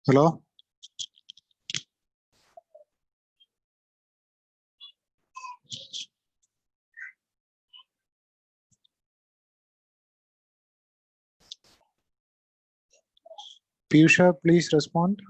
Hello. Piyusha, please respond.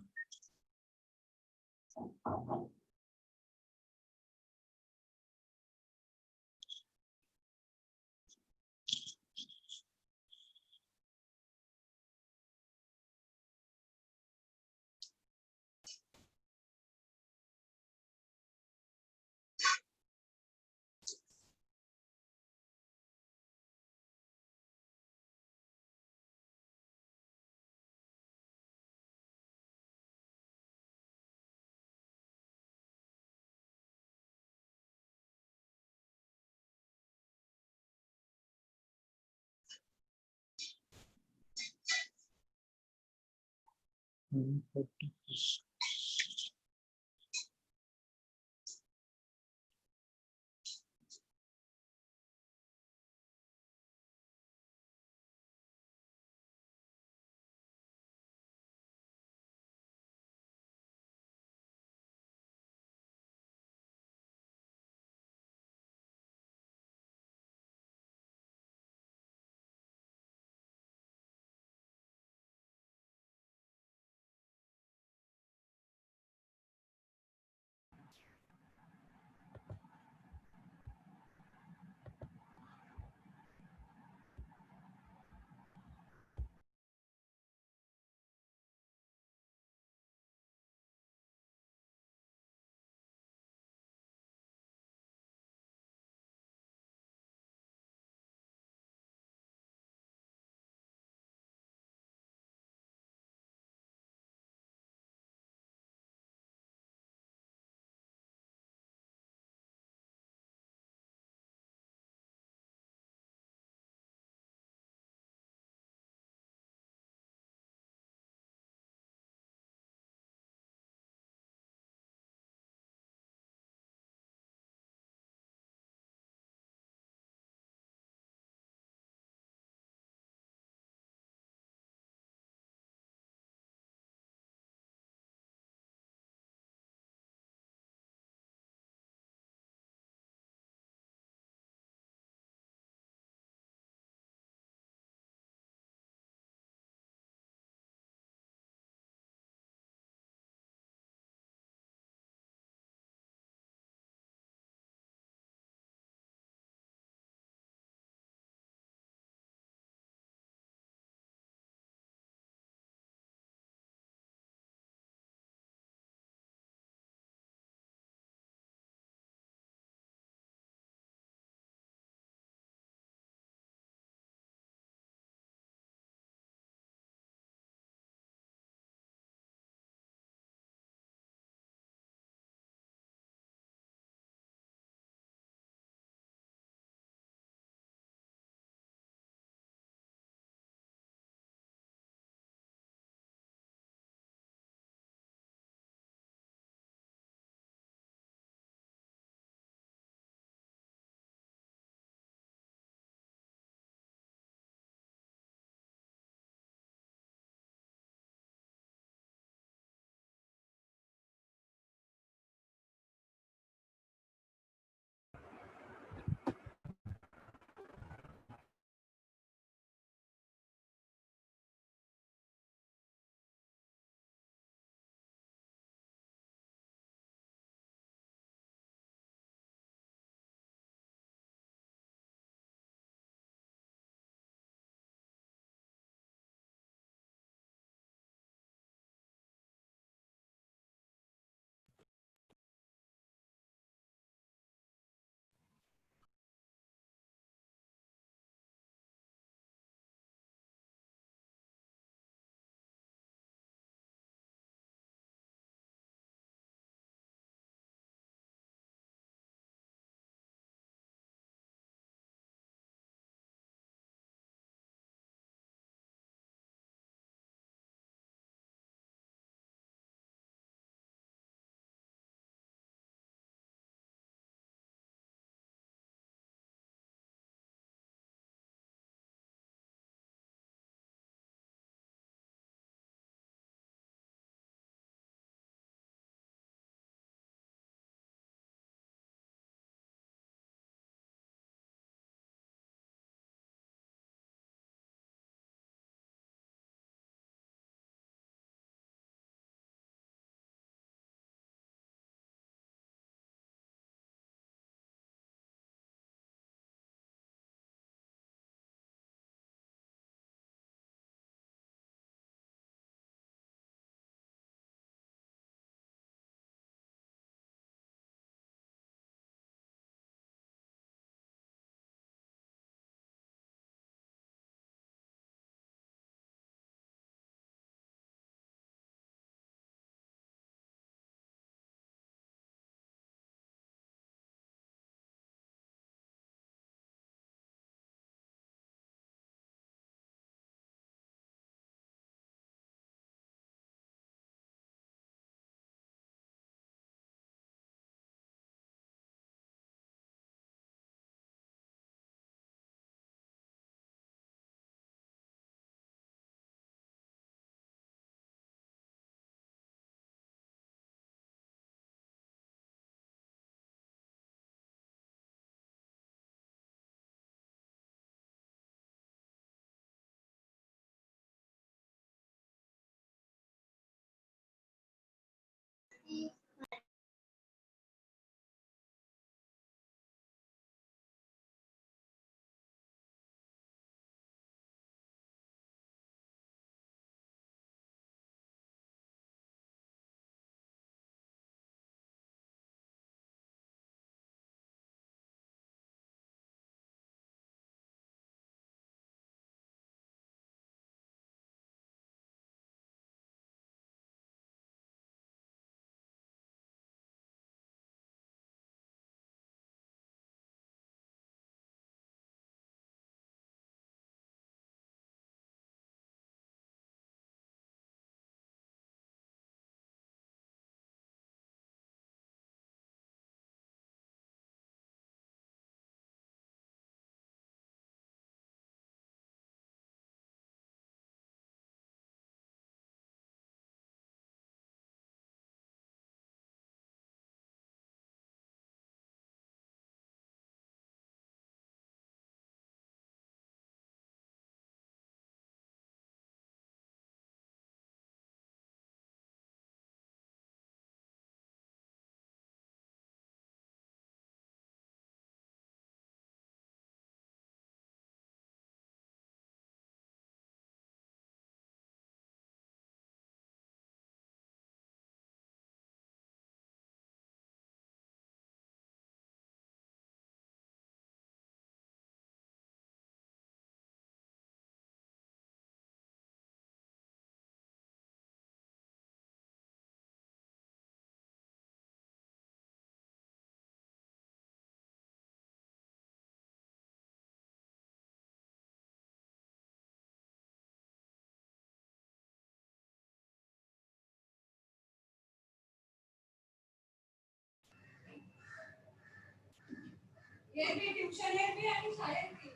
हे बी tuition हे बी आणि शाळेत बी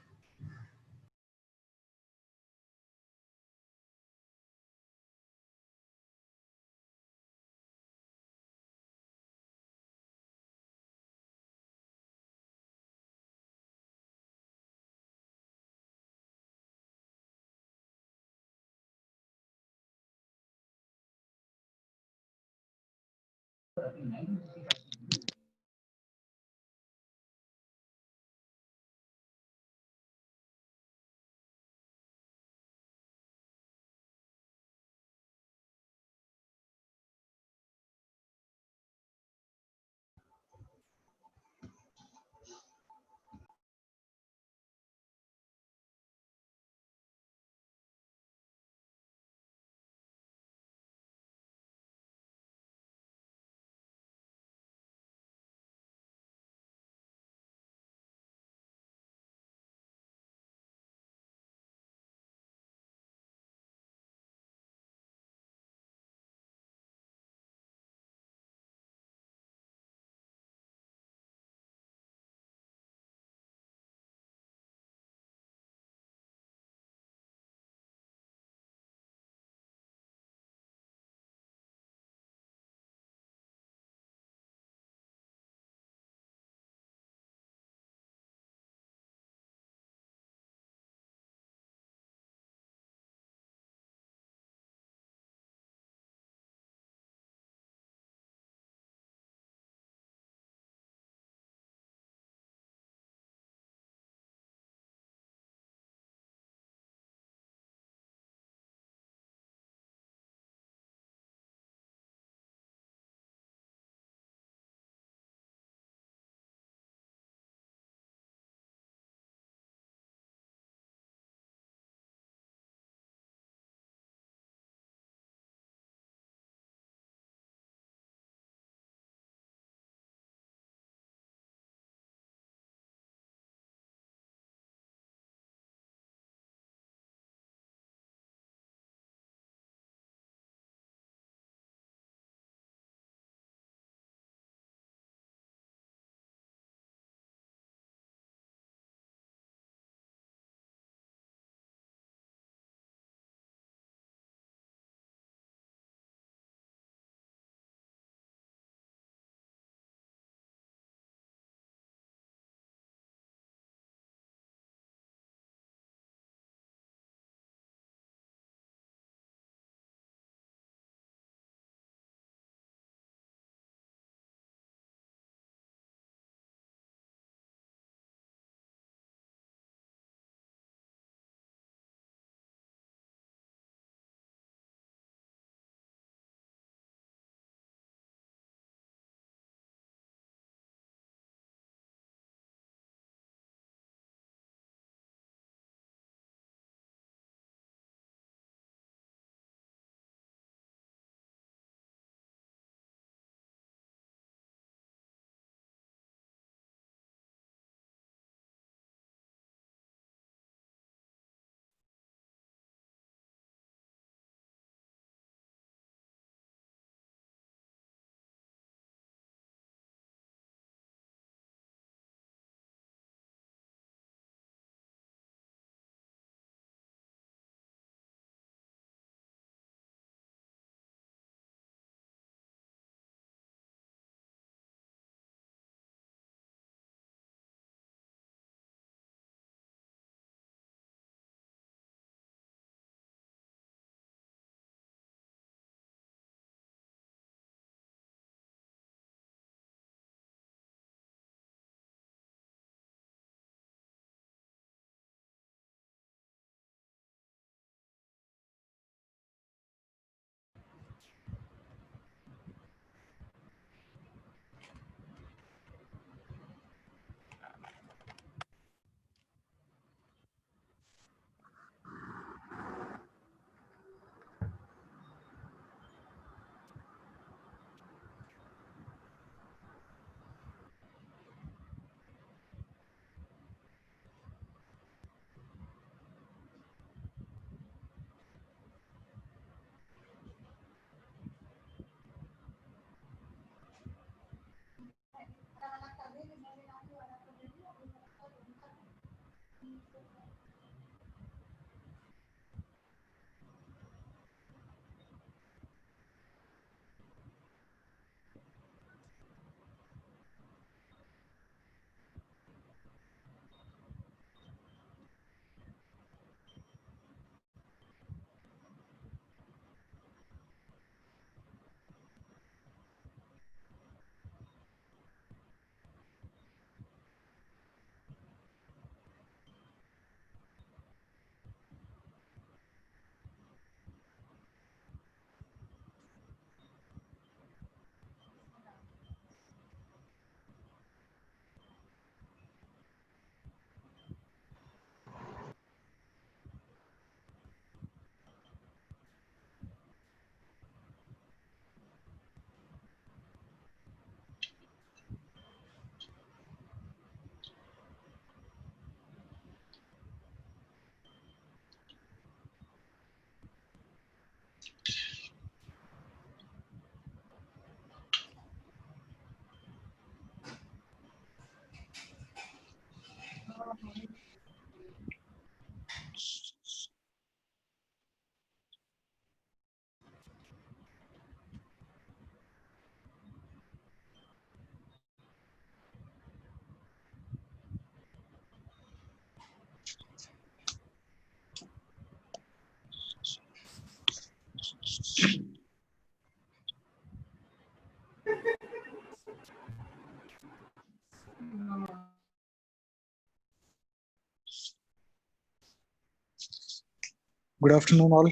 Good afternoon, all.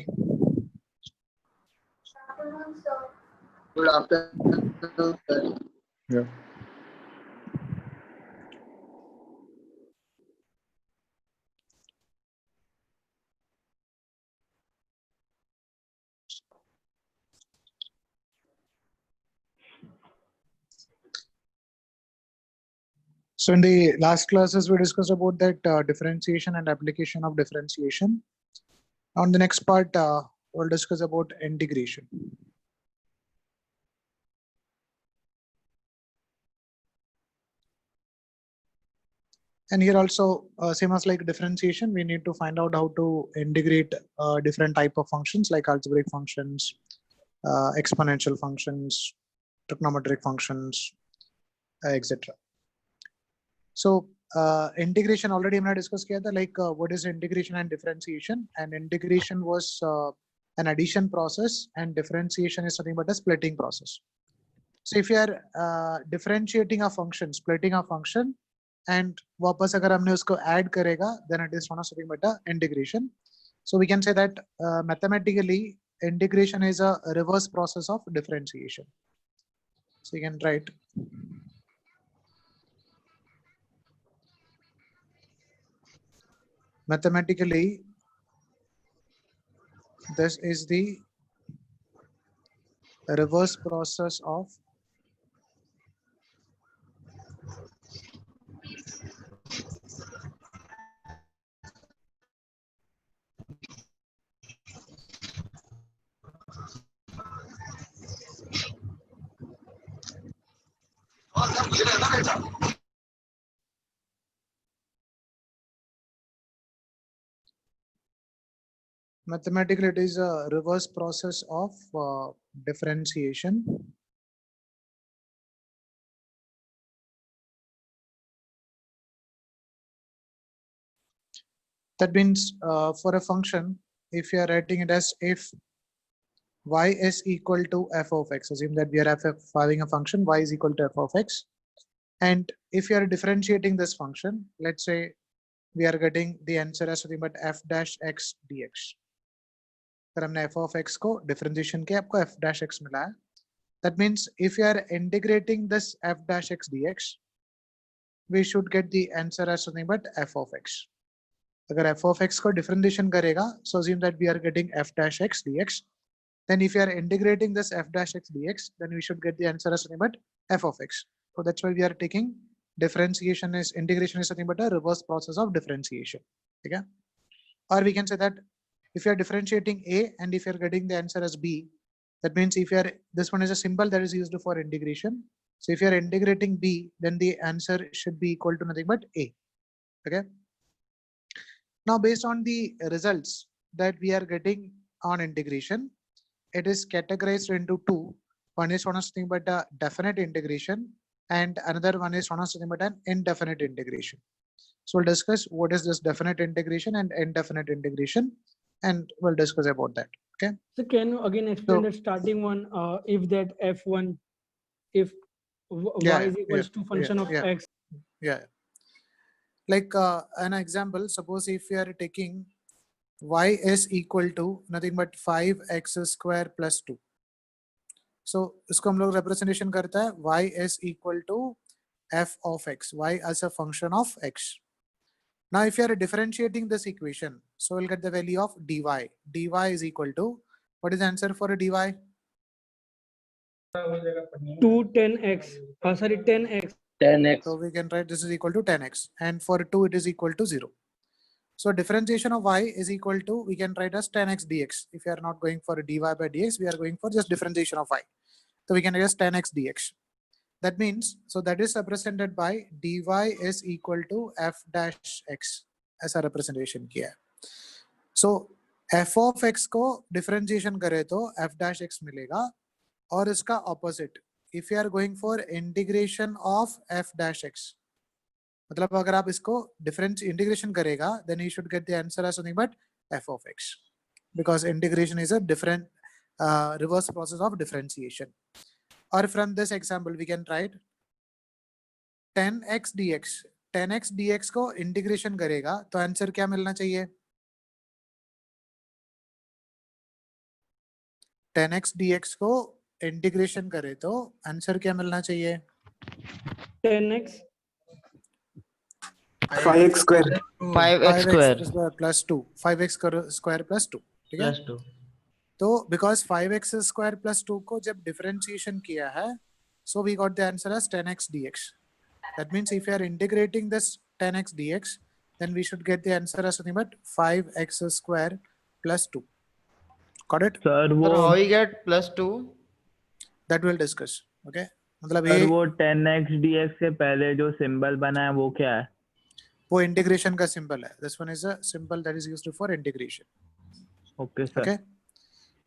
Afternoon, sir. Good afternoon, sir. Yeah. So in the last classes, we discussed about that differentiation and application of differentiation. On the next part, we'll discuss about integration. And here also, same as like differentiation, we need to find out how to integrate different type of functions like algebraic functions, exponential functions, trigonometric functions, etc. So integration already हमने discuss किया था, like what is integration and differentiation, and integration was an addition process and differentiation is nothing but a splitting process. So if you are differentiating a function, splitting a function, and वापस अगर हमने उसको add करेगा, then it is known as nothing but a integration. So we can say that mathematically integration is a reverse process of differentiation. So you can write mathematically this is the reverse process of mathematically it is a reverse process of differentiation. That means for a function, if you are writing it as if y is equal to f of x, assume that we are having a function y is equal to f of x, and if you are differentiating this function, let's say we are getting the answer as nothing but f dash x dx. फिर हमने f of x को differentiation किया, आपको f dash x मिला है. That means if you are integrating this f dash x dx, we should get the answer as something but f of x. अगर f of x को differentiation करेगा, so assume that we are getting f dash x dx. Then if you are integrating this f dash x dx, then we should get the answer as something but f of x. So that's why we are taking differentiation is integration is something but a reverse process of differentiation. Okay? Or we can say that if you are differentiating a and if you are getting the answer as b, that means if you are, this one is a symbol that is used for integration. So if you are integrating b, then the answer should be equal to nothing but a. Okay. Now based on the results that we are getting on integration, it is categorized into two. One is nothing but a definite integration and another one is nothing but an indefinite integration. So we'll discuss what is this definite integration and indefinite integration, and we'll discuss about that. Okay. So can you again explain the starting one? If that f1, if y is equals to function of x. Yeah. Like an example, suppose if you are taking y is equal to nothing but 5x square plus 2. So इसको हम लोग representation करता है y is equal to f of x, y as a function of x. Now if you are differentiating this equation, so we'll get the value of dy. dy is equal to, what is the answer for a dy? 10x. Sorry, 10x. 10x. So we can write this is equal to 10x, and for 2 it is equal to 0. So differentiation of y is equal to, we can write as 10x dx. If you are not going for a dy by dx, we are going for just differentiation of y. So we can write as 10x dx. That means, so that is represented by dy is equal to f dash x as a representation किया. So f of x को differentiation करे तो f dash x मिलेगा, और इसका opposite, if you are going for integration of f dash x, मतलब अगर आप इसको difference integration करेगा, then you should get the answer as something but f of x, because integration is a different reverse process of differentiation. Or from this example we can write 10x dx. 10x dx को integration करेगा तो answer क्या मिलना चाहिए? 10x dx को integration करें तो answer क्या मिलना चाहिए? 10x 5x square 5x square square plus 2, 5x square plus 2, ठीक है? plus 2. तो because 5x square plus 2 को जब differentiation किया है, so we got the answer as 10x dx. That means if you are integrating this 10x dx, then we should get the answer as nothing but 5x square plus 2. Got it? Sir Sir, वो how we get plus 2? That we'll discuss. Okay? मतलब sir ये वो 10x dx से पहले जो symbol बना है वो क्या है? वो इंटीग्रेशन का सिंबल है. This one is a symbol that is used for integration. Okay sir. Okay?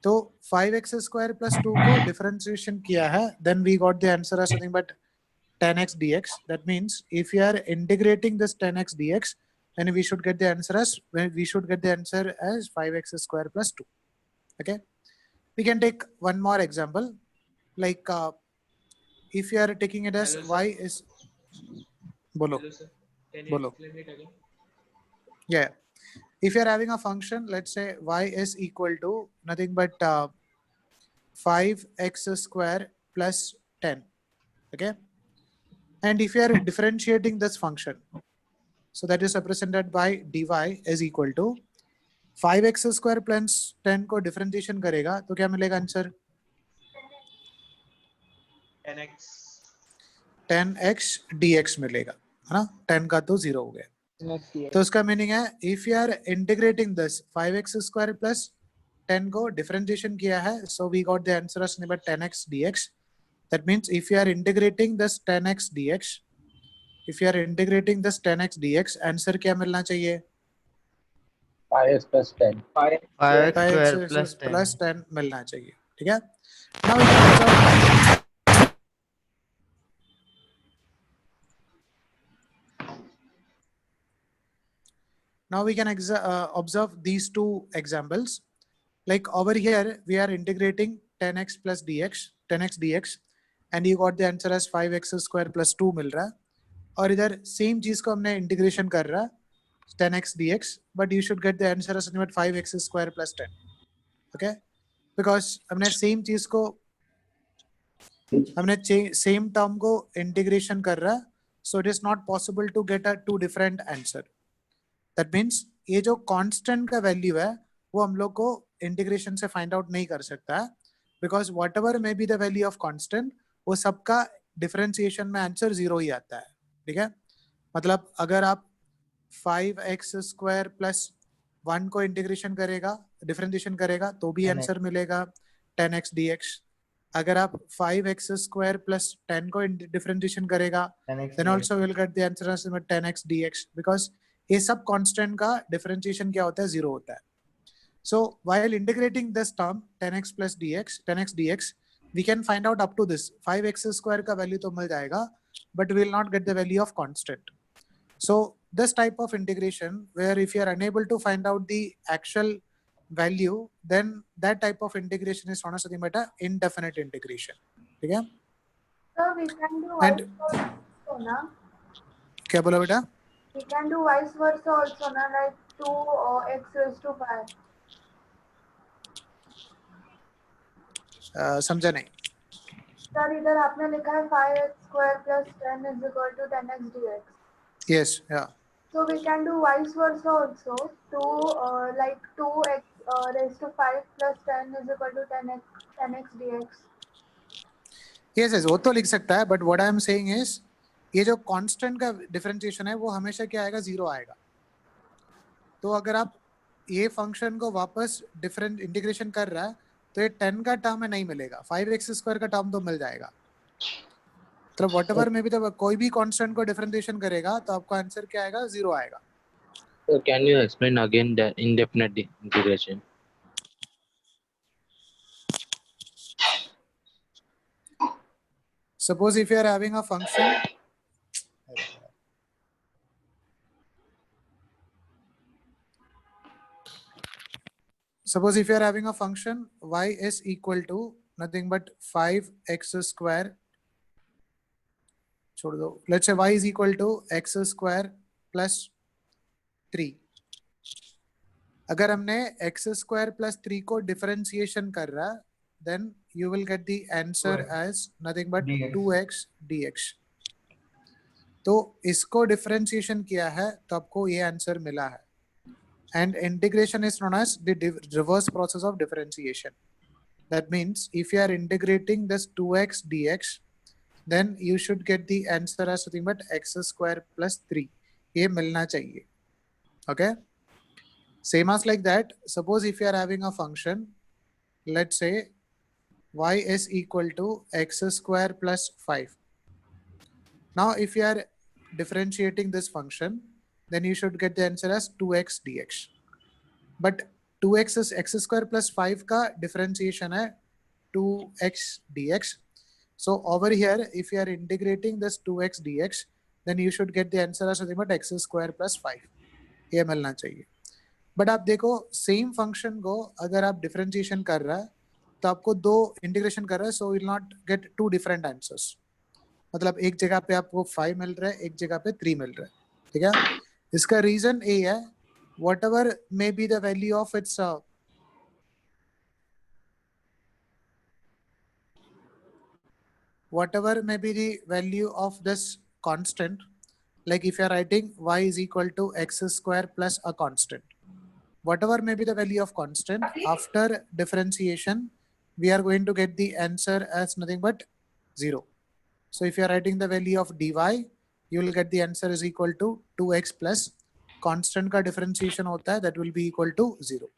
तो 5x square plus 2 को differentiation किया है, then we got the answer as nothing but 10x dx. That means if you are integrating this 10x dx, then we should get the answer as 5x square plus 2. Okay? We can take one more example, like if you are taking it as y is bolo. Can you Bolo. explain it again? Yeah. If you are having a function, let's say y is equal to nothing but 5x square plus 10. Okay. And if you are differentiating this function, so that is represented by dy is equal to 5x square plus 10 को differentiation करेगा तो क्या मिलेगा answer? 10x 10x dx मिलेगा, है ना? 10 का तो 0 हो गया. तो उसका मीनिंग है if you are integrating this 5x square plus 10 को differentiation किया है, so we got the answer as 10x dx. That means if you are integrating this 10x dx, answer क्या मिलना चाहिए? 5x plus 10. 5x square 5x plus 10. plus 10 मिलना चाहिए. ठीक है? Now we can observe. Now we can observe these two examples. Like over here, we are integrating 10x plus dx, 10x dx, and you got the answer as 5x square plus 2 मिल रहा है. और इधर same चीज को हमने integration कर रहा है 10x dx, but you should get the answer as 5x square plus 10. Okay? Because हमने सेम चीज को सेम टर्म को इंटीग्रेशन कर रहा है, so it is not possible to get a two different answer. That means ये जो constant का वैल्यू है वो हम लोग को इंटीग्रेशन से फाइंड आउट नहीं कर सकता है, because what ever may be the value of constant वो सबका डिफरेंशिएशन में आंसर 0 ही आता है. ठीक है? मतलब अगर आप 5x square plus 1 को इंटीग्रेशन करेगा, डिफरेंशिएशन करेगा तो भी आंसर मिलेगा 10x dx. अगर आप 5x square plus 10 को डिफरेंशिएशन करेगा then also we'll get the answer as 10x dx, because ये सब कांस्टेंट का डिफरेंशिएशन क्या होता है? 0 होता है. So while integrating this term 10x plus dx, 10x dx, we can find out up to this 5x square का value तो मिल जाएगा, but we will not get the value of constant. So this type of integration where if you are unable to find out the actual value, then that type of integration is known as something like indefinite integration. ठीक है? So we can do And- vice versa also, na? क्या बोला बेटा? We can do vice versa also, na? Like 2x raised to 5. समझा नहीं. Sir, इधर आपने लिखा है 5x square plus 10 is equal to 10x dx. Yes, yeah. So we can do vice versa also. Like 2x raised to 5 plus 10 is equal to 10x dx. Yes, yes, वो तो लिख सकता है, but what I am saying is ये जो constant का differentiation है वो हमेशा क्या आएगा? 0 आएगा. तो अगर आप ये फंक्शन को वापस डिफरेंट इंटीग्रेशन कर रहा है तो ये 10 का टर्म में नहीं मिलेगा, 5x स्क्वायर का टर्म तो मिल जाएगा. तो व्हाटएवर में भी तो कोई भी कांस्टेंट को डिफरेंशिएशन करेगा तो आपका आंसर क्या आएगा? 0 आएगा. So can you explain again the indefinite integration? Suppose if you are having a function, y is equal to nothing but 5x square, छोड़ दो, let's say y is equal to x square plus 3. अगर हमने x square plus 3 को differentiation कर रहा है then you will get the answer as nothing but 2x dx. तो इसको डिफरेंशिएशन किया है तो आपको ये आंसर मिला है. And integration is known as the reverse process of differentiation. That means if you are integrating this 2x dx, then you should get the answer as nothing but x square plus 3. ये मिलना चाहिए. Okay. Same as like that. Suppose if you are having a function, let's say y is equal to x square plus 5. Now, if you are differentiating this function, then you should get the answer as 2x dx. But 2x is x square plus 5 का differentiation है 2x dx. So over here, if you are integrating this 2x dx, then you should get the answer as nothing but x square plus 5. ये मिलना चाहिए. But आप देखो same function को अगर आप डिफरेंशिएशन कर रहा है तो आपको दो इंटीग्रेशन कर रहा है, so will not get two different answers. मतलब एक जगह पे आपको 5 मिल रहा है, एक जगह पे 3 मिल रहा है. ठीक है. इसका रीजन ये है, whatever may be the value of its whatever may be the value of this constant, like if you are writing y is equal to x square plus a constant, whatever may be the value of constant, after differentiation we are going to get the answer as nothing but 0. So if you are writing the value of dy, you will get the answer is equal to 2x plus constant का differentiation होता है, that will be equal to 0.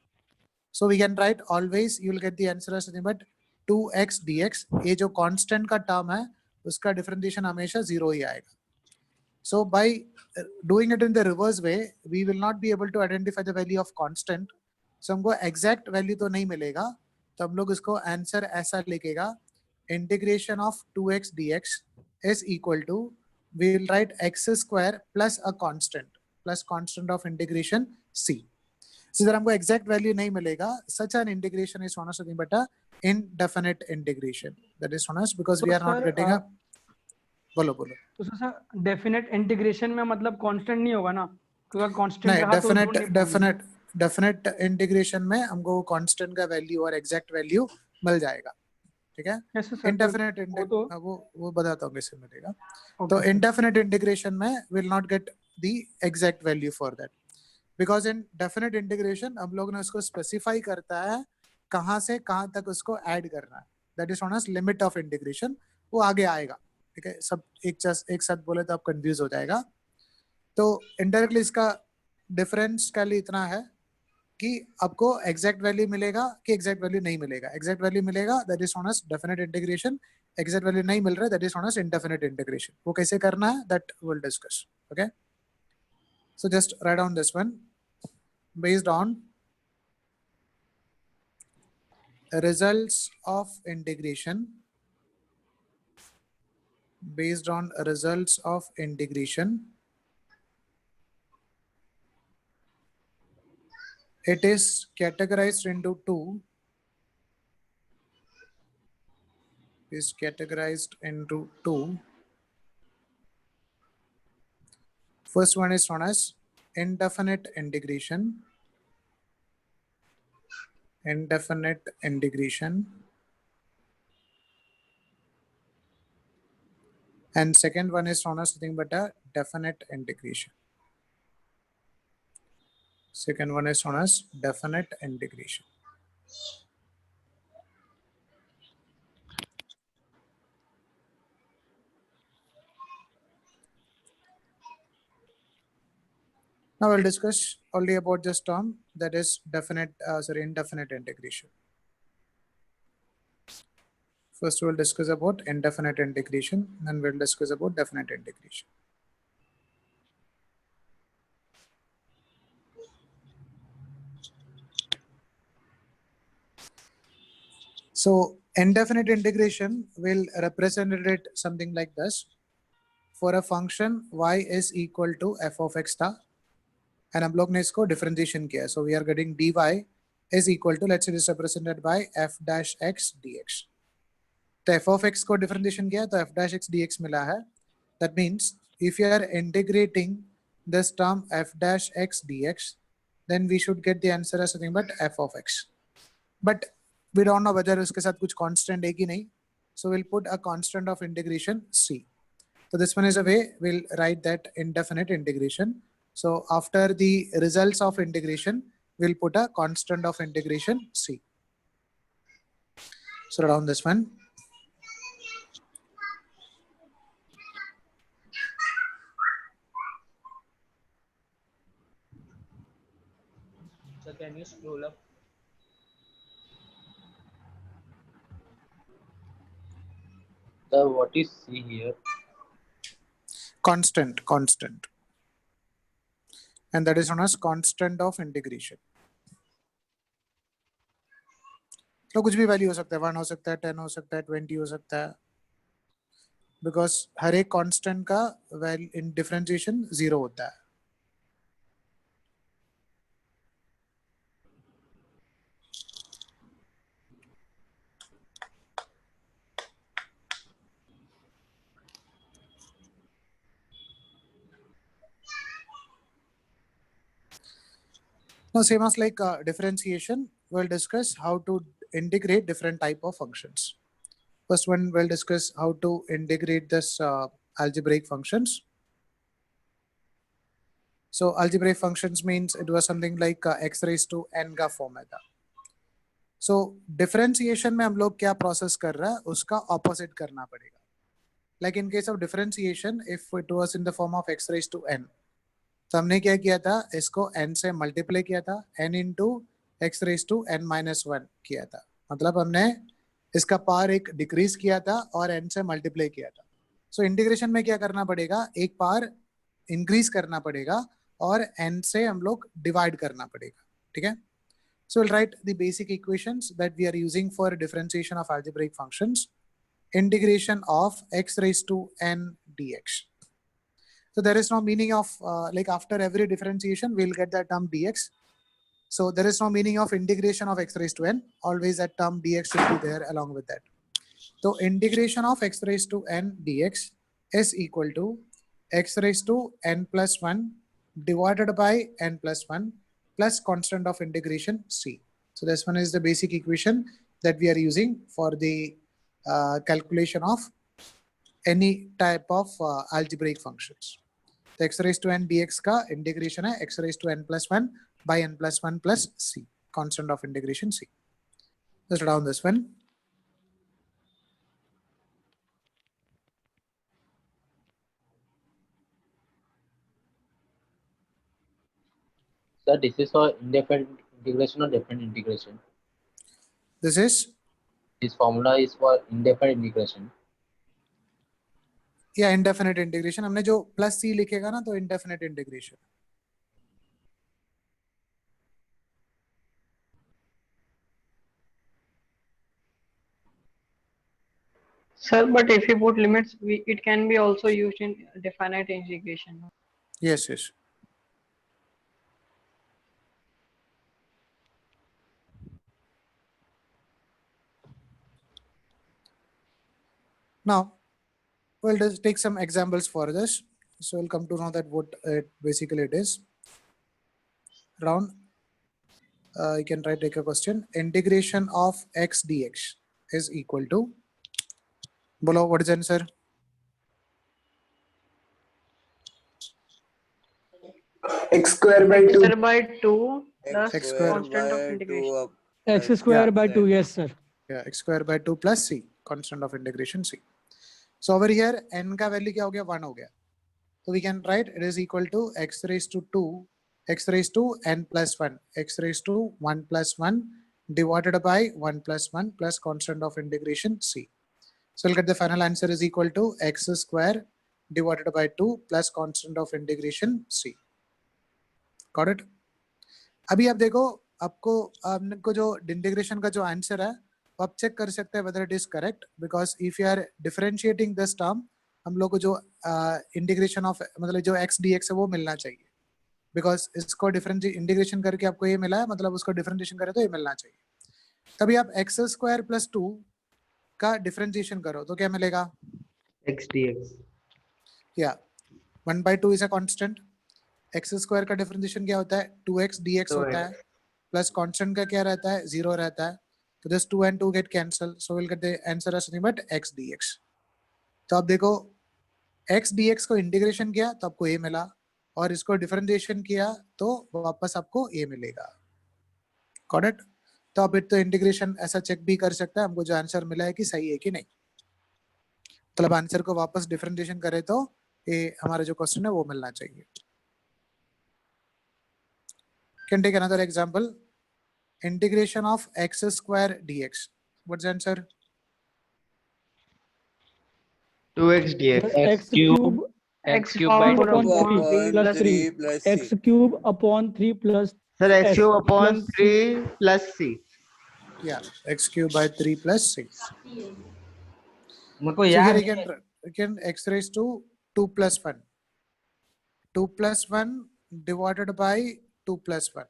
So we can write always you will get the answer as nothing but 2x dx. ये जो constant का term है उसका differentiation हमेशा 0 ही आएगा. So by doing it in the reverse way, we will not be able to identify the value of constant. So हमको exact value तो नहीं मिलेगा, तो हम लोग इसको answer ऐसा लिखेगा, integration of 2x dx is equal to, we will write x square plus a constant of integration c. So इधर हमको exact value नहीं मिलेगा. Such an integration is known as nothing but a indefinite integration. That is known as because we are not getting a. बोलो. तो sir definite integration में मतलब constant नहीं होगा ना, क्योंकि कांस्टेंट नहीं, रहा तो ढूंढ नहीं पाएंगे. डेफिनेट इंटीग्रेशन में हमको कांस्टेंट का वैल्यू और एग्जैक्ट वैल्यू मिल जाएगा. ठीक है. इंडेफिनेट वो बताता हूँ कैसे मिलेगा. तो इंडेफिनेट इंटीग्रेशन में will not get the exact value for that, because in definite integration हम लोग ने उसको स्पेसिफाई करता है कहाँ से कहाँ तक उसको ऐड करना है. That is known age limit of integration. वो आगे आएगा. ठीक है. सब एक साथ बोले तो आप कंफ्यूज हो जाएगा. तो इनडायरेक्टली इसका डिफरेंस का लिए इतना है कि आपको एग्जैक्ट वैल्यू मिलेगा कि एग्जैक्ट वैल्यू नहीं मिलेगा. एग्जैक्ट वैल्यू मिलेगा, that is known as definite integration. Exact value नहीं मिल रहा है, that is known as indefinite integration. वो कैसे करना है that will discuss. Okay. So just write down this one. Based on results of integration, based on results of integration, it is categorized into two. Is categorized into two. First one is known as indefinite integration. Indefinite integration. And second one is known as nothing but a definite integration. Second one is known as definite integration. Now we'll discuss only about this term, that is indefinite integration. First we'll discuss about indefinite integration, then we'll discuss about definite integration. So indefinite integration will represent it something like this. For a function y is equal to f of x था, and हम लोग ने इसको differentiation किया. So we are getting dy is equal to, let's say this is represented by f dash x dx. तो f of x को differentiation किया तो f dash x dx मिला है. That means if you are integrating this term f dash x dx, then we should get the answer as something but f of x. But we don't know whether उसके साथ कुछ constant है कि नहीं, so we'll put a constant of integration c. So this one is a way we'll write that indefinite integration. So after the results of integration, we'll put a constant of integration c. So write down this one. So can you scroll up? So what is C here? Constant. And that is known as constant of integration. तो कुछ भी value हो सकता है, 1 हो सकता है, 10 हो सकता है, 20 हो सकता है, बिकॉज हर एक कांस्टेंट का वैल्यू इन डिफरेंशिएशन 0 होता है. Now, same as like differentiation, we'll discuss how to integrate different type of functions. First one, we'll discuss how to integrate this algebraic functions. So algebraic functions means it was something like x raised to n का form है था. So differentiation में हम लोग क्या process कर रहा है उसका opposite करना पड़ेगा. Like in case of differentiation, if it was in the form of x raised to n, तो हमने क्या किया था, इसको n से मल्टीप्लाई किया था, n into x raise to n minus 1 किया था. मतलब हमने इसका पावर एक डिक्रीज किया था और n से मल्टीप्लाई किया था. सो इंटीग्रेशन में क्या करना पड़ेगा, एक पावर इंक्रीज करना पड़ेगा और n से हम लोग डिवाइड करना पड़ेगा. ठीक है. So will write the basic equations that we are using for differentiation of algebraic functions. Integration of x raised to n dx. So there is no meaning of like after every differentiation we'll get that term dx. So there is no meaning of integration of x raised to n. Always that term dx should be there along with that. So integration of x raised to n dx is equal to x raised to n plus 1 divided by n plus 1 plus constant of integration c. So this one is the basic equation that we are using for the calculation of any type of algebraic functions. तो x raised to n dx का integration है x raised to n plus 1 by n plus 1 plus c, constant of integration c. Let's write down this one. So this is for independent integration or dependent integration? This is? This formula is for independent integration. या indefinite integration. हमने जो plus c लिखेगा ना तो indefinite integration. Sir, but if you put limits, it can be also used in definite integration. Yes, yes. Now, we'll just take some examples for this. So we'll come to know that what basically it is. Round. You can try take a question. Integration of x dx is equal to. Bolo, what is the answer? X square by 2. X by 2 plus X square constant of integration. X square by 2, yes sir. Yeah, x square by 2 plus c, constant of integration c. So over here n का value क्या हो गया, 1 हो गया. So we can write it is equal to x raised to 2, x raised to n plus 1, x raised to 1 plus 1 divided by 1 plus 1 plus constant of integration c. So we'll get the final answer is equal to x square divided by 2 plus constant of integration c. Got it? अभी आप देखो आपको जो integration का जो answer है वो आप चेक कर सकते हैं whether it is correct, because if you are differentiating this term हम लोग को जो इंटीग्रेशन ऑफ मतलब जो x dx है वो मिलना चाहिए, बिकॉज इसको इंटीग्रेशन करके आपको ये मिला है, मतलब उसको डिफरेंशिएशन करें तो ये मिलना चाहिए. तभी आप x स्क्वायर प्लस 2 का डिफरेंशिएशन करो तो क्या मिलेगा, X dx. या 1/2 is a constant. x square का डिफरेंशिएशन क्या होता है, 2x dx होता है, प्लस कांस्टेंट का क्या रहता है, 0 रहता है. तो this 2 and 2 get cancelled, so we'll get the answer as nothing but x dx. तो अब देखो x dx को इंटीग्रेशन किया तो आपको a मिला, और इसको डिफरेंशिएशन किया तो वापस आपको a मिलेगा. Got it? तो अब तो इंटीग्रेशन ऐसा चेक भी कर सकता है हमको जो आंसर मिला है कि सही है कि नहीं. तो अब आंसर को वापस डिफरेंशिएशन करें तो ये हमारा जो क्वेश्चन है वो मिलना चाहिए. Can take another example. Integration of x square dx. What's the answer? 2x dx. x cube X cube by upon 2 3 plus 3 x cube upon 3 plus Sir, x S cube upon plus 3 plus c. Yeah, x cube by 3 plus 6. मुझको So याद here you can x raised to 2 plus 1. 2 plus 1 divided by 2 plus 1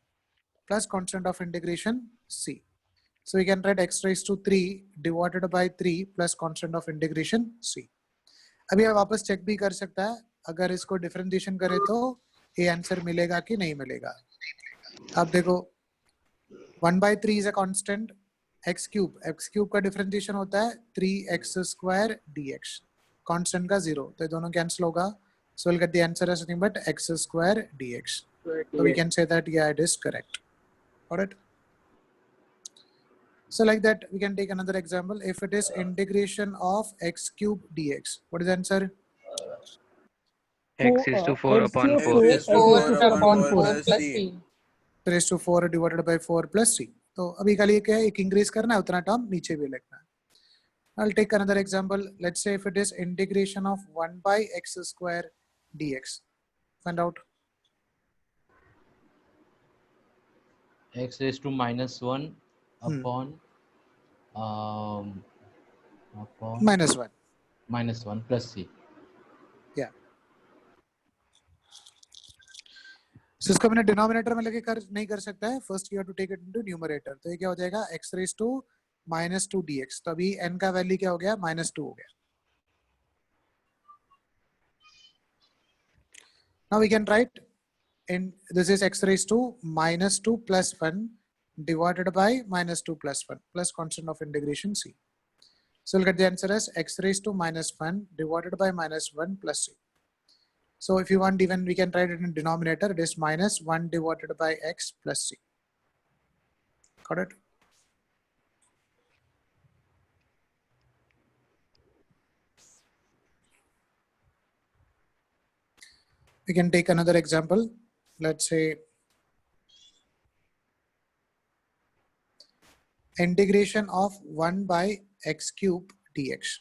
plus constant of integration c. So we can write x raised to 3 divided by 3 plus constant of integration c. अभी आप वापस check भी कर सकता है, अगर इसको differentiation करें तो ये आंसर मिलेगा कि नहीं मिलेगा. आप देखो 1 by 3 is a constant, x cube का डिफरेंशिएशन होता है 3x square dx, constant का 0, तो ये दोनों कैंसिल होगा. So we'll get the answer as nothing but x square dx. So we can say that yeah, it is correct. Got it? So like that we can take another example. If it is integration of x cube dx, what is the answer? x is to 4 upon 4 4 x is to 4 upon 4 plus c. Raised to 4 divided by 4 plus c. तो अभी खाली क्या है, एक increase करना है, उतना term नीचे भी लिखना है. I'll take another example. Let's say if it is integration of 1 by x square dx. Find out. x raised to minus 1 upon Minus 1. minus 1 plus c. Yeah. So इसको मैंने डिनोमिनेटर में लेके नहीं कर सकता है. First you have to take it into numerator. तो ये क्या हो जाएगा, x raised to minus 2 dx. तो अभी n का वैल्यू क्या हो गया, -2 हो गया. Now we can write in this is x raised to -2 plus 1 divided by -2 plus 1 plus constant of integration c. So we'll get the answer as x raised to -1 divided by -1 plus c. So if you want, even we can write it in denominator. It is -1 divided by x plus c. Got it? We can take another example. Let's say integration of 1 by x cube dx.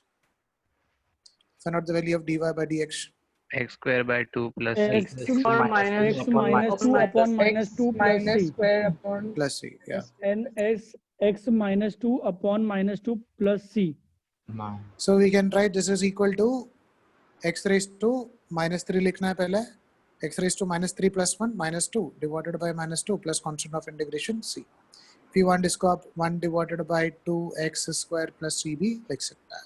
Find out the value of dy by dx. x square by 2 plus x c. Or minus x minus 2 upon minus 2 plus c square upon Plus c, yeah. and x minus 2 upon minus 2 plus c. So we can write this is equal to x raised to -3 लिखना है पहले. X raised to -3 plus 1 -2 divided by -2 plus constant of integration c. If you want इसको आप 1 divided by 2x square plus c भी लिख सकता है.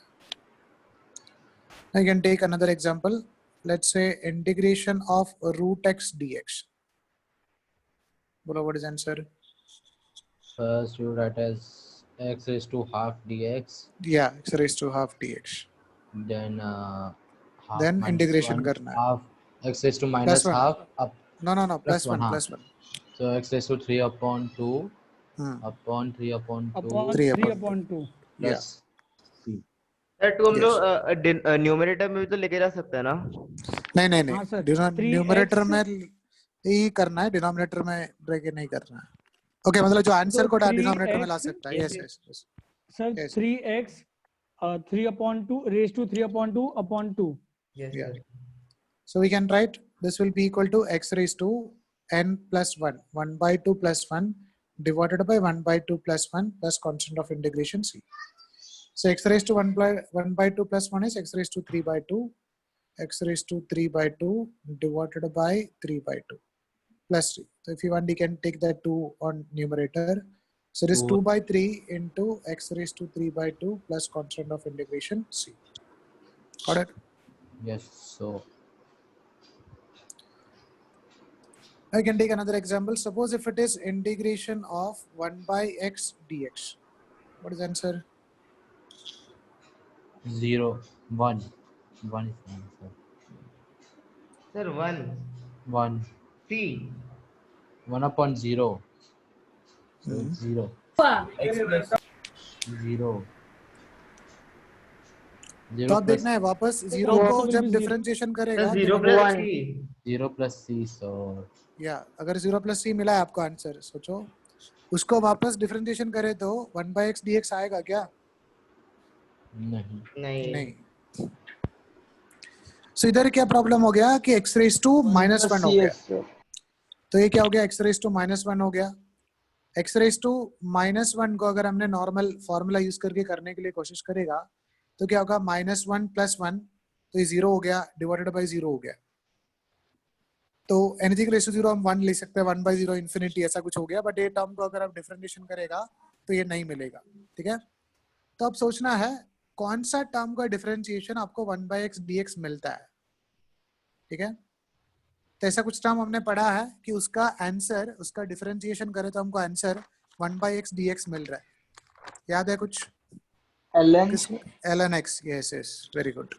Now you can take another example. Let's say integration of root x dx. Bolo, what is the answer? First you write as x raised to half dx. Yeah, x raised to half dx. Then half Then minus integration 1, करना है. half x raised to minus Plus 1. half up. No, plus 1, half. plus 1. So x raised to 3 upon 2 upon 3 upon 2 Upon 3 3 upon upon 2. plus c. Sir टू हम लोग numerator में भी तो लेके जा सकते हैं ना. नहीं हाँ सर, न्यूमरेटर में ही करना है, डिनोमिनेटर में रह के नहीं करना है. ओके, मतलब जो आंसर को डिनोमिनेटर में ला सकता है. Yes Sir, Yes. 3x 3 upon 2 raised to 3 upon 2 upon 2. Yes, Yeah. sir. So we can write this will be equal to x raised to n plus 1 1 by 2 plus 1 divided by 1 by 2 plus 1 plus constant of integration c. So x raised to 1 by 2 plus 1 is x raised to 3 by 2. X raised to 3 by 2 divided by 3 by 2 plus 3. So if you want, you can take that 2 on numerator. So it is 2 by 3 into x raised to 3 by 2 plus constant of integration c. Got it? Yes. So I can take another example. Suppose if it is integration of 1 by x dx. What is the answer? 0, 1. 1 is the answer. Sir, 1. 1. C. 1 upon 0. So it's 0. X plus 0. तो 0 आप plus देखना है वापस The zero answer को will जब be 0. Differentiation Sir, करेगा 0 तो plus One. C. 0 plus C. So या अगर 0 प्लस सी मिला है आपको आंसर, सोचो उसको वापस डिफरेंशिएशन करे तो 1/x dx आएगा क्या? नहीं. नहीं. नहीं. सो इधर क्या प्रॉब्लम हो गया कि x रेज टू -1 हो गया. तो ये क्या हो गया? x रेज टू -1 हो गया. x रेज टू -1 को अगर हमने नॉर्मल फॉर्मूला यूज करके करने के लिए कोशिश करेगा तो क्या होगा? -1 + 1 तो ये 0 हो गया, डिवाइडेड बाय 0 हो गया. तो एनीथिंग रेज टू 0 हम 1 ले सकते हैं, 1/0 इन्फिनिटी ऐसा कुछ हो गया. बट ये टर्म को अगर आप डिफरेंशिएशन करेगा तो ये नहीं मिलेगा. ठीक है. तो अब सोचना है कौन सा टर्म का डिफरेंशिएशन आपको 1/x dx मिलता है. ठीक है. तो ऐसा कुछ टर्म हमने पढ़ा है कि उसका आंसर, उसका डिफरेंशिएशन करें तो हमको आंसर 1/x dx मिल रहा है. याद है कुछ? ln x. Yes yes, very good.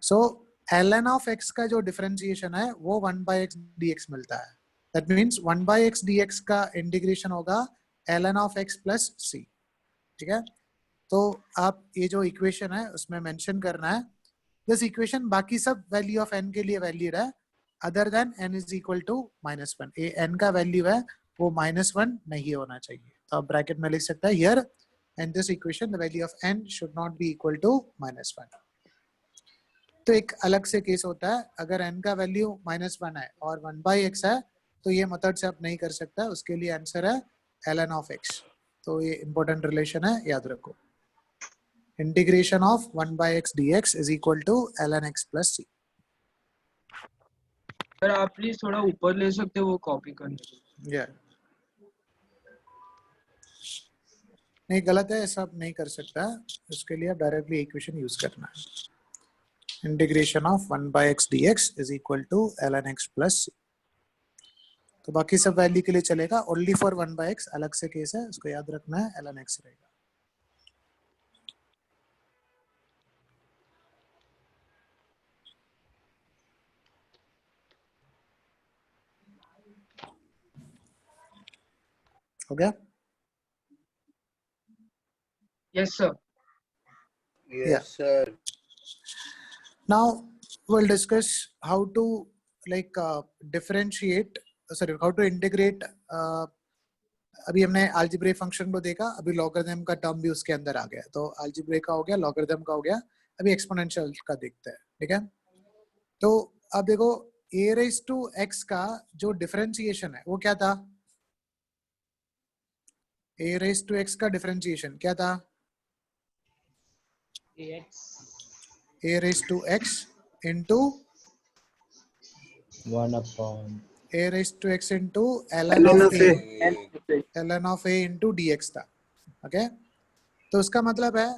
So ln of x का जो डिफरेंशिएशन है वो 1/x dx मिलता है. दैट मीन्स 1/x dx का इंटीग्रेशन होगा ln of x plus c. ठीक है. तो आप ये जो इक्वेशन है उसमें मेंशन करना है दिस इक्वेशन बाकी सब वैल्यू ऑफ n के लिए वैलिड है other than n is equal to -1. ये n का वैल्यू है वो -1 नहीं होना चाहिए. तो आप ब्रैकेट में लिख सकते हैं here and this equation the value of n should not be equal to -1. तो एक अलग से केस होता है अगर n का वैल्यू -1 है और 1/x है तो ये मेथड से आप नहीं कर सकता. उसके लिए आंसर है ln ऑफ x. तो ये इंपॉर्टेंट रिलेशन है, याद रखो. Integration of 1/x dx is equal to ln x plus c. Sir आप प्लीज थोड़ा ऊपर ले सकते हो वो कॉपी करने के लिए. या नहीं, गलत है, ऐसा नहीं कर सकता. उसके लिए डायरेक्टली इक्वेशन यूज करना है. Integration of 1/x dx is equal to ln x plus c. तो बाकी सब वैल्यू के लिए चलेगा. ओनली फॉर 1/x अलग से केस है, उसको याद रखना है, ln x रहेगा. हो गया? Yes sir. Yes, sir. Now we'll discuss how to differentiate, sorry, how to integrate. अभी हमने algebraic function को देखा, अभी logarithm का टर्म भी उसके अंदर आ गया. तो algebraic का हो गया, logarithm का हो गया, अभी exponential का देखते हैं. ठीक है. तो अब देखो a raised to x का जो डिफरेंशिएशन है वो क्या था? a raised to x का डिफरेंशिएशन क्या था? a raised to x into 1 upon a raised to x into ln of a, ln of a into dx था. ओके. तो उसका मतलब है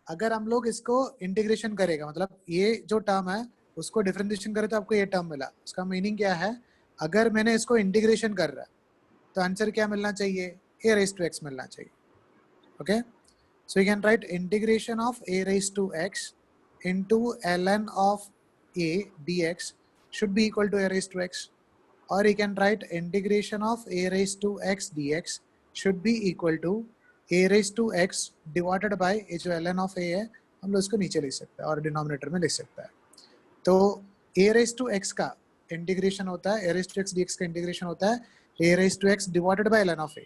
अगर हम लोग इसको इंटीग्रेशन करेगा, मतलब ये जो टर्म है उसको डिफरेंशिएशन करे तो आपको ये टर्म मिला. उसका मीनिंग क्या है? अगर मैंने इसको इंटीग्रेशन कर रहा तो आंसर क्या मिलना चाहिए? a raised to x मिलना चाहिए. Okay. So you can write integration of a raised to x into ln of a dx should be equal to a raised to x. Or you can write integration of a raised to x dx should be equal to a raised to x divided by ये जो ln of a है हम लोग इसको नीचे लिख सकते हैं और डिनोमिनेटर में लिख सकते हैं. तो a raised to x का इंटीग्रेशन होता है, a raised to x dx का इंटीग्रेशन होता है a raised to x divided by ln of a.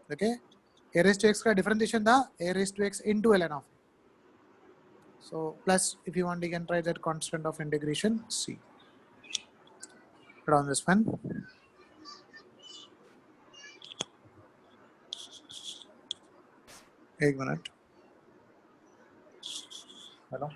Okay. a raised to x का डिफरेंशिएशन था a raised to x into ln of a. So plus if you want you can try that constant of integration c. Put on this one. एक minute. Hello.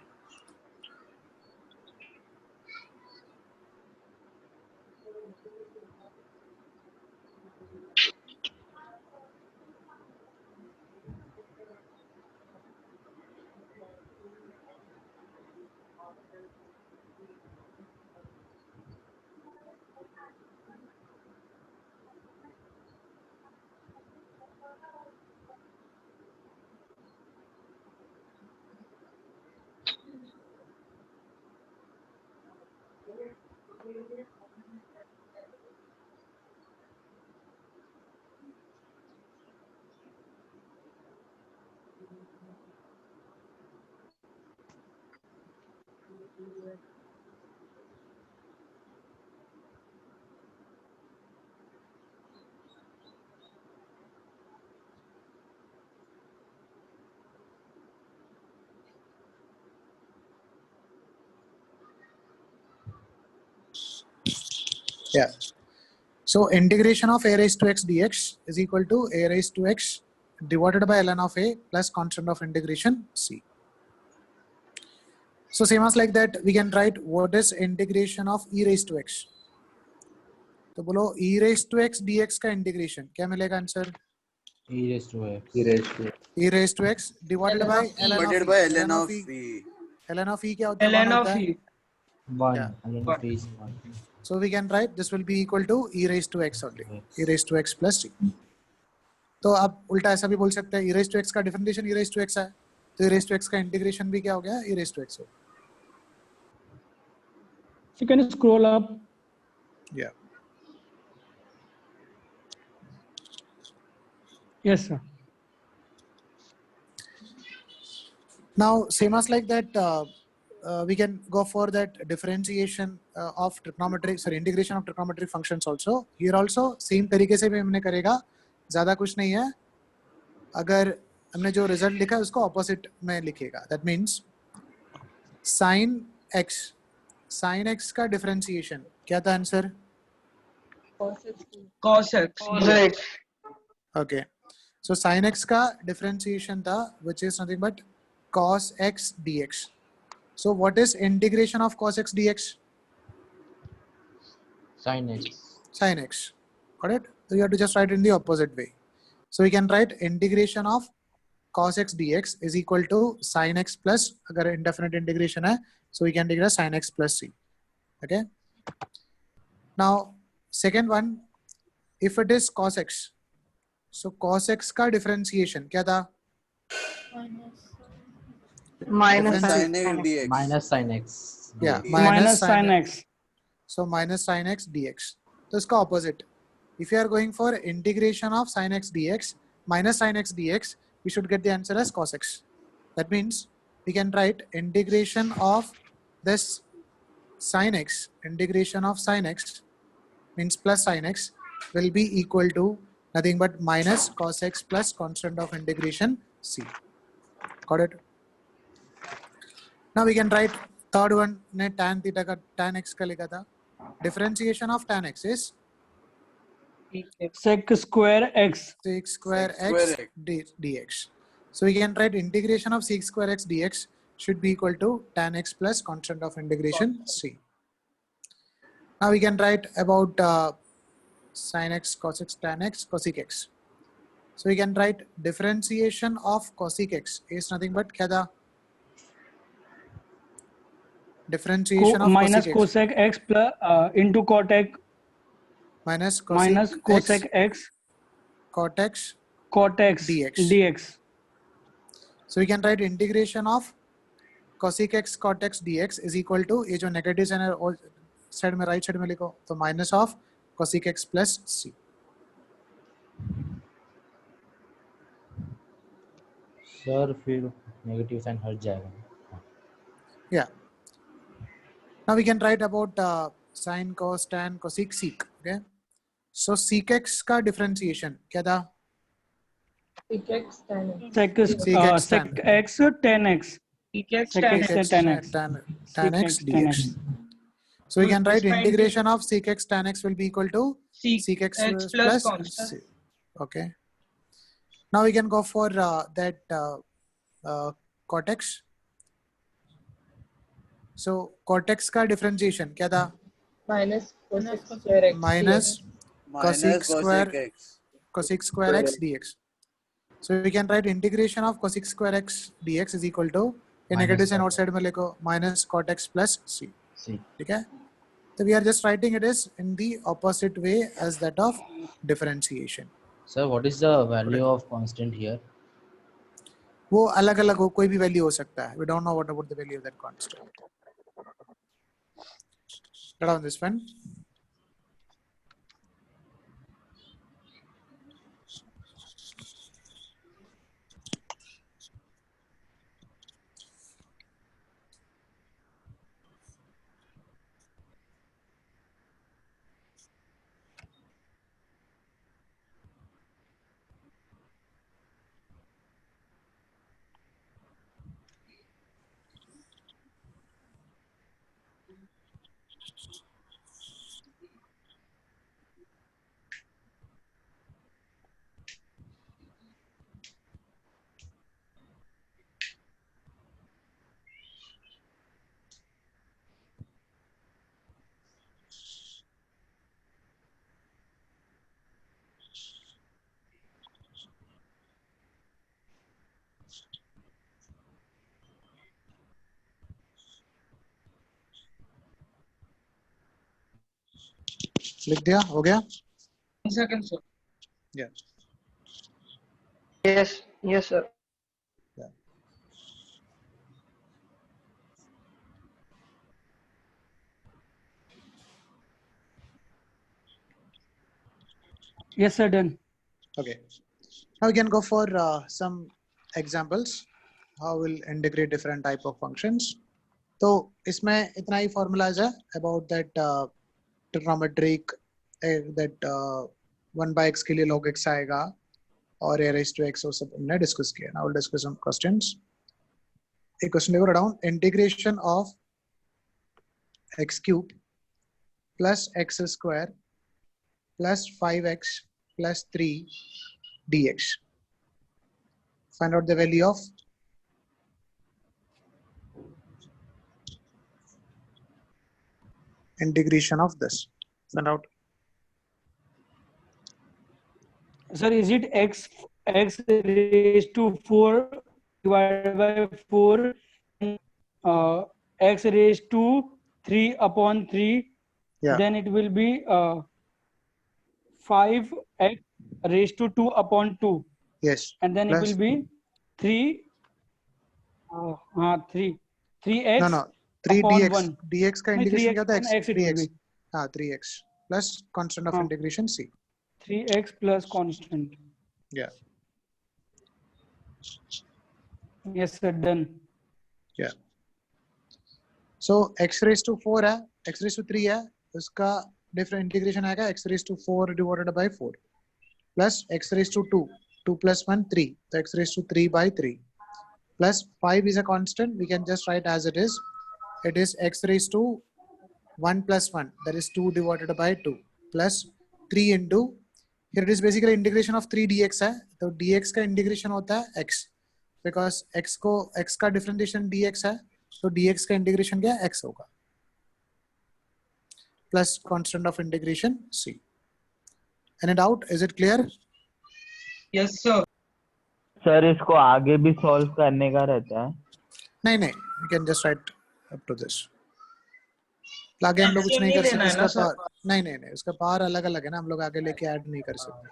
Yeah. So integration of a raised to x dx is equal to a raised to x divided by ln of a plus constant of integration c. So same as like that, we can write what is integration of e raised to x. तो बोलो e raised to x dx का integration क्या मिलेगा answer? e raised to x. e raised to x divided by ln of e. ln of e. ln of e क्या होता है? 1 ln of होता है. e. 1. Yeah. ln of e is 1. So we can write this will be equal to e raised to x only. e raised to x plus c. तो आप उल्टा ऐसा भी बोल सकते हैं e raised to x का differentiation e raised to x है, तो e raised to x का इंटीग्रेशन भी क्या हो गया? e raised to x हो. You can scroll up. Yeah. Yes, sir. Now same as like that, we can go for that differentiation of trigonometric, sorry, integration of trigonometric functions also. Here also same तरीके से भी हमने करेगा, ज़्यादा कुछ नहीं है. अगर हमने जो रिजल्ट लिखा है उसको ऑपोजिट में लिखेगा. That means sin x का डिफरेंशिएशन क्या था answer? Cos x. Okay. So sin x का differentiation था, which is nothing but cos x dx. So what is integration of cos x dx? Sin x. Sin x. Got it? So you have to just write in the opposite way. So we can write integration of cos x dx is equal to sin x plus, अगर indefinite integration है, so we can take as sin x plus c. Okay. Now second one, if it is cos x, so cos x का differentiation क्या था? Minus Differentiation- sin x. dx. Minus sin x. Yeah, Minus sin x. So minus sin x dx. तो इसका opposite. If you are going for integration of sin x dx minus sin x dx, we should get the answer as cos x. That means we can write integration of this sin x, integration of sin x means plus sin x will be equal to nothing but minus cos x plus constant of integration c. Got it? Now we can write third one ने tan theta का tan x का लिखा था. Differentiation of tan x is Sec square x. sec square x dx. So we can write integration of sec square x dx should be equal to tan x plus constant of integration c. Now we can write about sin x, cos x, tan x, cosec x. So we can write differentiation of cosec x is nothing but क्या था? Differentiation of Minus cosec x cosec x plus into cotec minus minus cosec x cot x cot x dx. dx. So we can write integration of cosec x cot x dx is equal to ये जो negatives हैं और side में right side में लिखो तो minus of cosec x plus c. Sir फिर negative sign हट जाएगा. Yeah. Now we can write about sin, cos, tan, cosec, sec. Okay. So sec x का differentiation क्या था? Sec x sec x tan x. Sec x Sec tan x x. tan x. Tan x dx. So we can write integration of sec x tan x will be equal to sec x plus constant. c. Okay. Now we can go for that cot x. So cot x का differentiation क्या था? Minus cosec square x. Minus cosec square x. cosec square x dx. So we can write integration of cosec square x dx is equal to ये negative sign outside में लिखो minus cot x plus c. ठीक है? So we are just writing it is in the opposite way as that of differentiation. Sir, what is the value of constant here? वो अलग अलग हो, कोई भी value हो सकता है. We don't know what about the value of that constant. Write down this one. लिख दिया, हो गया? 1 second sir. Yeah. Yes sir. Yes sir, done. Okay. Now we can go for some examples. How we'll integrate different type of functions. तो इसमें इतना ही formulas है about that trigonometric that 1 by x के लिए log x आएगा और a raised to x वो सब हमने discuss किया. Now we'll discuss some questions. एक question लिखो down. Integration of x cube plus x square plus 5x plus 3 dx. Find out the value of integration of this. Find out. Sir, is it x raised to 4 divided by 4 x raised to 3 upon 3? Yeah. Then it will be 5x raised to 2 upon 2. Yes. And then Plus, it will be 3x no 3 upon dx 1. dx का नहीं, integration क्या 3x होता है? upon x it will 3x. be. हाँ 3x plus constant of हाँ. integration c. 3x plus constant. Yeah. Yes sir, done. Yeah. So x raised to 4 है, x raised to 3 है, उसका different integration आएगा x raised to 4 divided by 4 plus x raised to 2. 2 plus 1 3. So x raised to 3 by 3 plus 5 is a constant. We can just write as it is. It is x raised to 1 plus 1, that is 2 divided by 2 plus 3 into, here it is basically integration of 3 dx है, तो dx का integration होता है x, because x का differentiation dx है, तो dx का integration क्या है? x होगा plus constant of integration c. Any doubt? Is it clear? Yes sir. Sir इसको आगे भी सॉल्व करने का रहता है? नहीं, we can just write up to this. आगे हम लोग कुछ नहीं कर सकते, इसका पावर नहीं उसका पावर अलग अलग है ना, हम लोग आगे लेके ऐड नहीं कर सकते.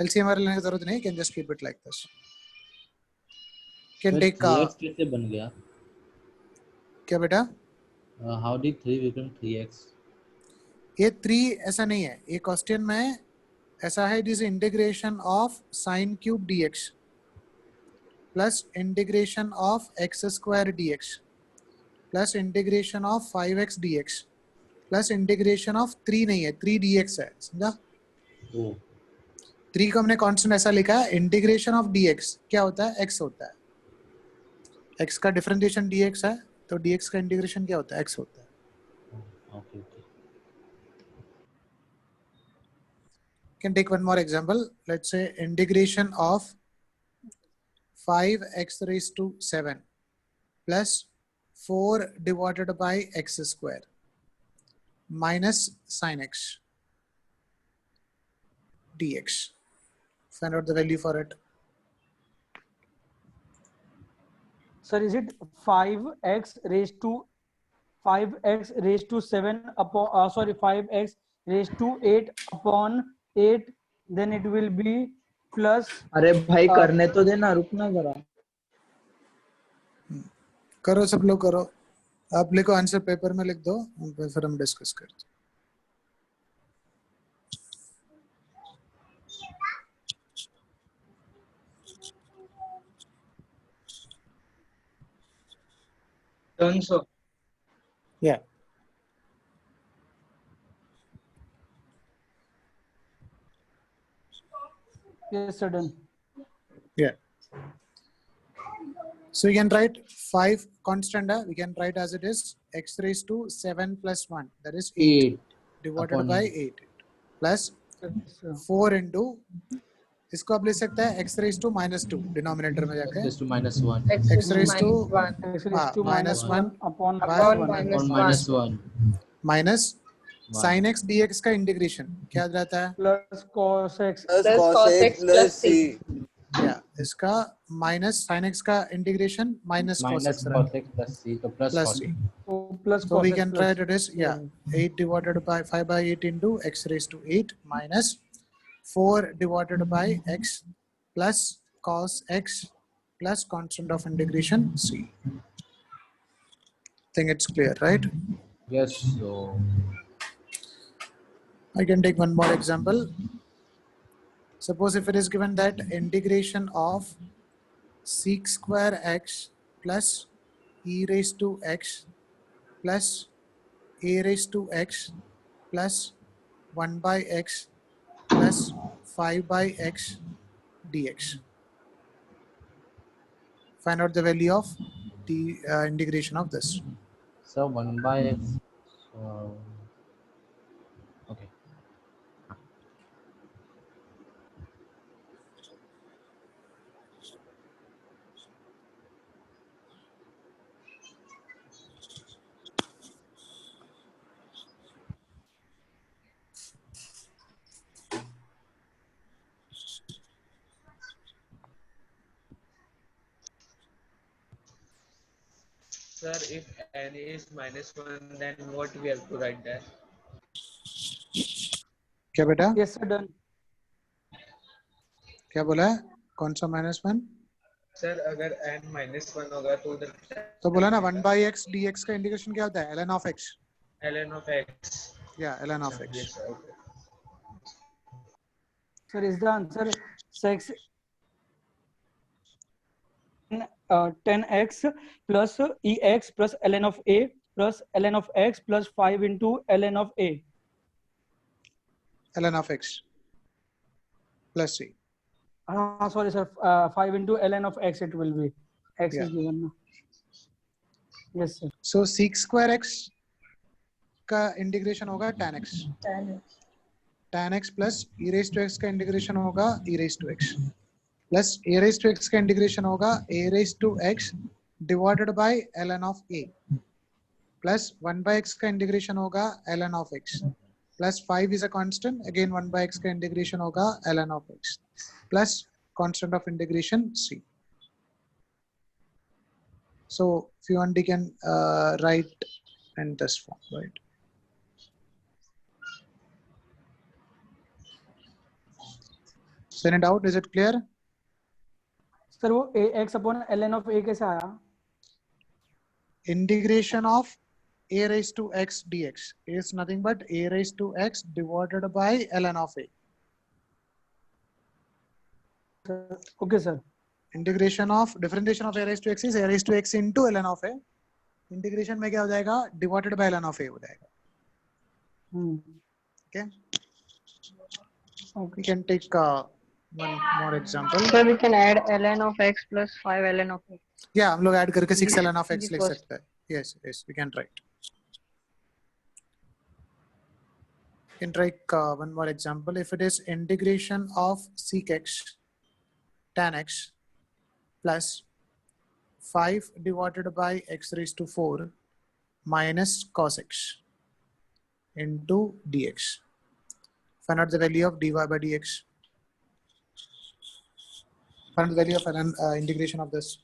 एलसीएम लेने की जरूरत नहीं, can just keep it like this. Can take 3x कैसे बन गया? क्या बेटा? How did 3 become 3x? ये 3 ऐसा नहीं है, ये क्वेश्चन में ऐसा है, this integration of sin cube dx plus integration of x square dx plus integration of 5x dx plus integration of 3 नहीं है, 3 dx है, समझा? 3 को हमने कांस्टेंट ऐसा लिखा है, इंटीग्रेशन ऑफ dx क्या होता है? x होता है. x का डिफरेंशिएशन dx है, तो dx का इंटीग्रेशन क्या होता है? x होता है. Okay. Can take one more example. Let's say integration of 5x raised to 7 plus 4 divided by x square minus sin x dx. Find out the value for it. Sir, is it 5x raised to 7 upon 5x raised to 8 upon 8, then it will be plus. अरे भाई करने तो देना, रुकना जरा. करो सब लोग करो, आप लिखो आंसर पेपर में लिख दो, फिर हम डिस्कस करते हैं. Done sir. Yeah. Yes sir, done. Yeah. So you can write 5 constant, we can write as it is x raised to 7 plus 1, that is 8 divided by 8 plus 4 into, इसको आप ले सकते हैं x raised to minus 2 denominator में जाकर, X raised to minus 1. x raised to minus 1 upon minus 1 minus sin x dx का integration क्या रहता है? plus cos x plus cos x plus c. Yeah, इसका माइनस sin x का integration minus cos minus x cos x plus c तो plus plus cos c. So plus So we cos x can plus. write it as 8 divided by 5 by 8 into x raised to 8 minus 4 divided by x plus cos x plus constant of integration c. Think it's clear, right? yes. So I can take one more example. Suppose if it is given that integration of sec square x plus e raised to x plus a raised to x plus 1 by x plus 5 by x dx. Find out the value of the integration of this. so 1 by x. So okay. Sir, if n is -1, then what we have to write there? क्या बेटा Yes sir, done. क्या बोला है कौन सा -1 sir अगर n -1 होगा तो उधर तो बोला ना 1 by x dx का इंटीग्रेशन क्या होता है ln of x. ln of x. Yeah, ln of x. Yes, sir. Okay. Sir, is the answer 6 10x plus ex plus ln of a plus ln of x plus 5 into ln of a. ln of x plus c. Sorry sir, 5 into ln of x it will be. X is given now. Yes sir. So sec square x का integration होगा tan x. tan x plus e raised to x का integration होगा e raised to x plus a raised to x का integration होगा a raised to x divided by ln of a plus 1 by x का integration होगा ln of x plus 5 is a constant, again 1 by x का integration होगा ln of x plus constant of integration c. So if you want, you can write in this form, right? So any doubt? Is it clear? Sir वो ax upon ln of a कैसे आया? Integration of a raised to x dx is nothing but a raised to x divided by ln of a. Okay sir. Integration of differentiation of a raised to x is a raised to x into ln of a. Integration में क्या हो जाएगा? Divided by ln of a हो जाएगा. Okay. We can take one more example. So we can add ln of x plus 5 ln of x. Yeah, हम लोग add करके 6 ln of x The लिख first. सकते हैं. Yes, yes, we can write. We can take one more example. If it is integration of sec x tan x plus 5 divided by x raised to 4 minus cos x into dx. Find out the value of dy by dx. Find the value of an integration of this.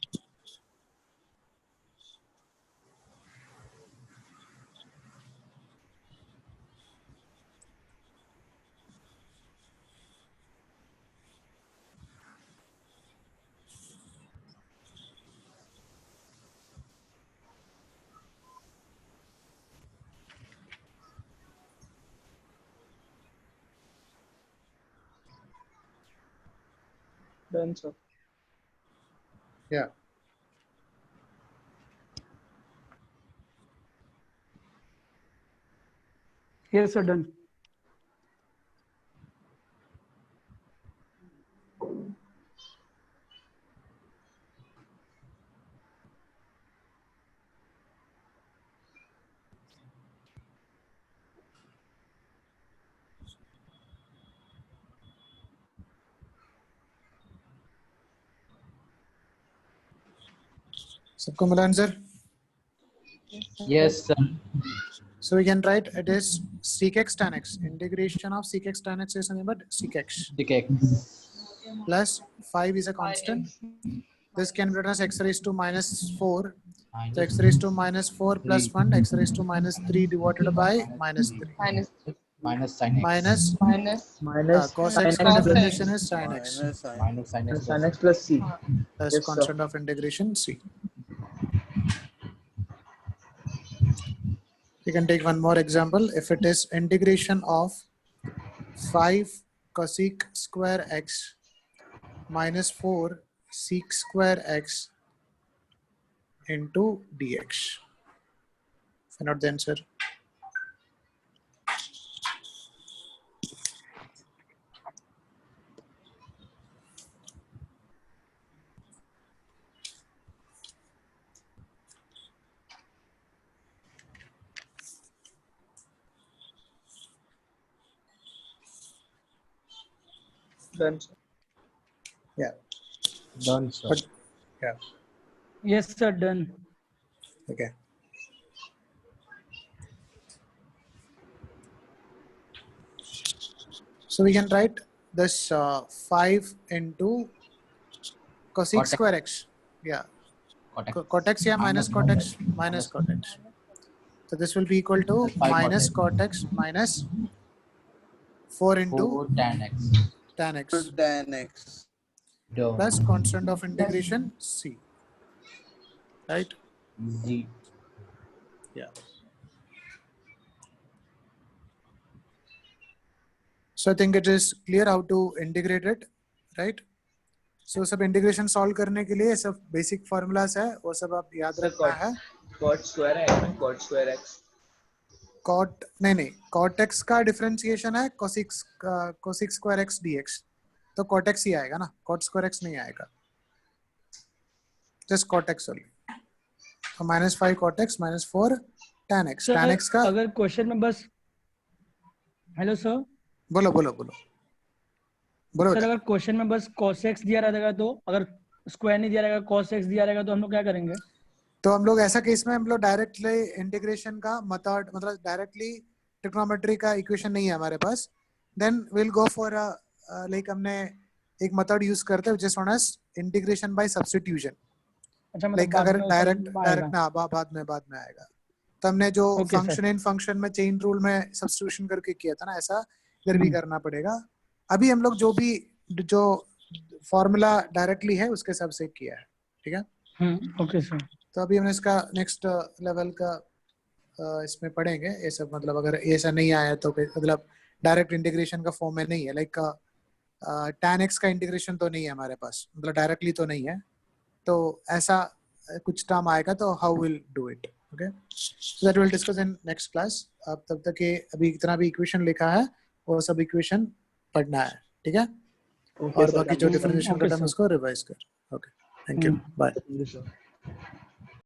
Done, sir. Yeah. Yes sir, done. सबको मिला answer? Yes sir. So we can write it is sec x tan x. Integration of sec x tan x is nothing but sec x. Sec x. plus 5 is a constant. This can be written as x raised to minus 4. So x raised to minus 4 plus 1, x raised to minus 3 divided by minus 3. minus sin x minus Cos sin x x का plus definition is sin x. minus sin x sin x plus c. That's Yes, sir. constant of integration c. You can take one more example. If it is integration of 5 cosec square x minus 4 sec square x into dx. Find out the answer. Done, sir. Yeah. done, sir. But yeah. Yes, sir. Done. Okay. So we can write this 5 into cosec Cot x. square x. Yeah. Cot x. Cot x, yeah, minus cot x, minus cot x. So this will be equal to Plus 5 minus cot cot x minus 4 into 4 tan x. tan x Tan x. Done. plus constant of integration c. Right? G. Yeah. So I think it is clear how to integrate it, right? So सब integration solve करने के लिए सब basic formulas है, वो सब आप याद Sir, रखना है. cot square है, cot square x. Cot नहीं cot x का differentiation है cosec square x dx. तो cot x ही आएगा ना, cot square x नहीं आएगा. Just cot x only. तो minus 5 cot x minus 4 tan x. Sir, Tan x का अगर क्वेश्चन में बस हेलो सर बोलो सर, अगर क्वेश्चन में बस cos x दिया रहेगा तो अगर स्क्वायर नहीं दिया रहेगा cos x दिया रहेगा तो हम लोग क्या करेंगे? तो हम लोग ऐसा केस में हम लोग डायरेक्टली इंटीग्रेशन का मेथड मतलब डायरेक्टली ट्रिग्नोमेट्री का इक्वेशन नहीं है हमारे पास, then will go for like हमने एक मेथड यूज करते हैं which is known as integration by substitution. अच्छा, मतलब लाइक बाद अगर में डायरेक्ट ना बाद में आएगा. तो हमने जो Okay, फंक्शन इन फंक्शन में चेन रूल में सब्स्टिट्यूशन करके किया था ना, ऐसा इधर भी करना पड़ेगा. अभी हम लोग जो फॉर्मूला डायरेक्टली है उसके हिसाब से किया है. ठीक है. Okay sir. तो अभी हमने इसका नेक्स्ट लेवल का इसमें पढ़ेंगे ये सब. मतलब अगर ऐसा नहीं आया तो मतलब डायरेक्ट इंटीग्रेशन का फॉर्म में नहीं है, लाइक tan x का इंटीग्रेशन तो नहीं है हमारे पास, मतलब डायरेक्टली तो नहीं है. तो ऐसा कुछ टर्म आएगा तो how will do it. Okay, so that will discuss in next class. अब तब तक ये अभी इतना भी इक्वेशन लिखा है वो सब इक्वेशन पढ़ना है. ठीक है. और बाकी जो डिफरेंशियल का टर्म उसको रिवाइज कर. Okay, thank you, bye.